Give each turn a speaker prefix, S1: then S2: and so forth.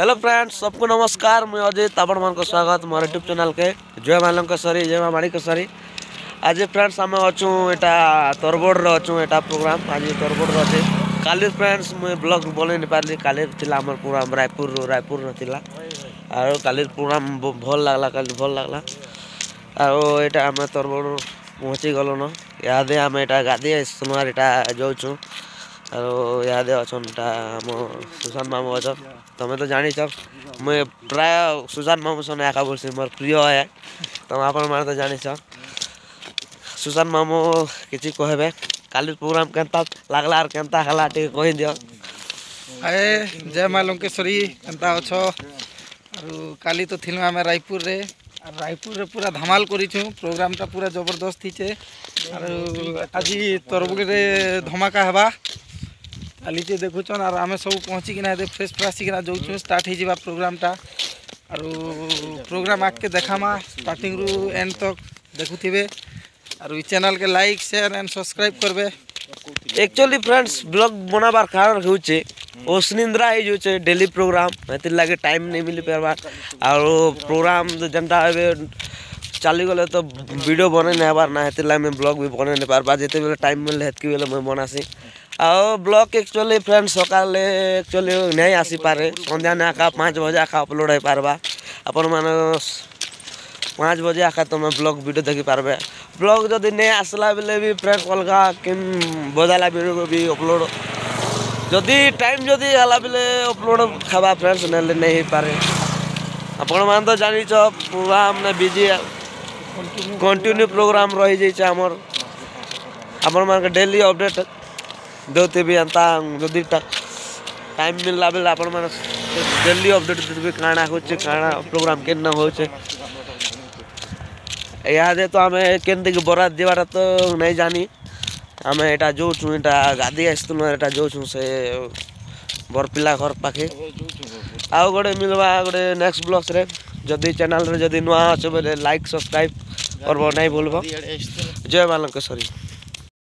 S1: Hello friends, सबको नमस्कार। मैं अजित आपण मान को स्वागत मोर यूट्यूब चैनल के जय मालंक सरी जय माँ माणिक सरी। आज फ्रेंड्स आम अच्छू यहाँ तरबोड़ अच्छू यहाँ प्रोग्राम आज तरबोड़ अच्छे। काली फ्रेंड्स मुझे ब्लॉग बन नहीं पार्ली। काली प्रोग्राम रायपुर नाला और काली प्रोग्राम भल लगला। काली भल लगला और आम तरबोड़ पहुँची गलु न। यादे आम यहाँ गाधी सुनवार यहाँ जाऊँ और यादे अच्छन आम सुशांत मामू अच्छन। तुम्हें तो जानी मुझे प्राय सुशांत मामू सने आका बोलसी मोर प्रिय है। तुम आपण माने तो जानी सुशांत मामू किसी कहबे काली प्रोग्राम केनता लागला और केनता हला टे कहि दियो।
S2: अरे जय माँ लंकेश्वरी केनता अच्छ। काली तो थिलु आमे रायपुर रे पूरा धमाल करिछु। प्रोग्रामटा पूरा जबरदस्त हिचे और आज तरबुड़ी रे धमाका हेबा। काली जे देखुछन और आमे सब पहुँची किना फ्रेश फ्रासी किना जाऊँ स्टार्ट हो जावा प्रोग्रामटा। और प्रोग्राम आके देखामा स्टार्टिंग रु एंड तक देखुथिबे और ई चैनल के लाइक शेयर एंड सब्सक्राइब करबे।
S1: एक्चुअली फ्रेंड्स ब्लॉग बनाबार कारण होचे ओसनिंद्रा ही जो डेली प्रोग्राम हेतिर लागे टाइम नहीं मिल पारबा और प्रोग्राम जनता चली गले तो वीडियो बने नहीं हबार ना हेतिर लागे मैं ब्लॉग भी बने नहीं पारबा। जिते बेले टाइम मिले हेतकी बेले मैं बनासी और ब्लॉग एक्चुअली फ्रेंड्स सकाले एक्चुअली नहीं आसी पारे। संध्या ने आका 5 बजे आका अपलोड हो पारबा। अपन माने 5 बजे आका तुम ब्लॉग वीडियो देखी पारबे। ब्लॉग जदि नहीं आसला बेले भी फ्रेंड्स अलगा किन बजाला वीडियो भी अपलोड जदि टाइम जदि हला बेले अपलोड खावा फ्रेंड्स नेले नहीं पारे। अपन मान तो जानी प्रोग्राम ने बिजी कंटिन्यू प्रोग्राम रही जाइए आमर। अपन मान के डेली अपडेट देते भी अंता जदि टाइम मिलला बेले अपन मान डेली अपडेट देते काना होचे काना प्रोग्राम केन होचे। यादे तो आम के बरात देवार तो नहीं जानी। आम यहाँ जो गाधी आसतुन यहाँ जो से बरपिला घर पाखे आउ गोटे मिलवा गोटे नेक्स्ट ब्लॉग्स रे। जदि चैनल रे जदि नुआ अच्छे बोले लाइक सब्सक्राइब करब नहीं भूलब। जय माँ लंकेश्वरी।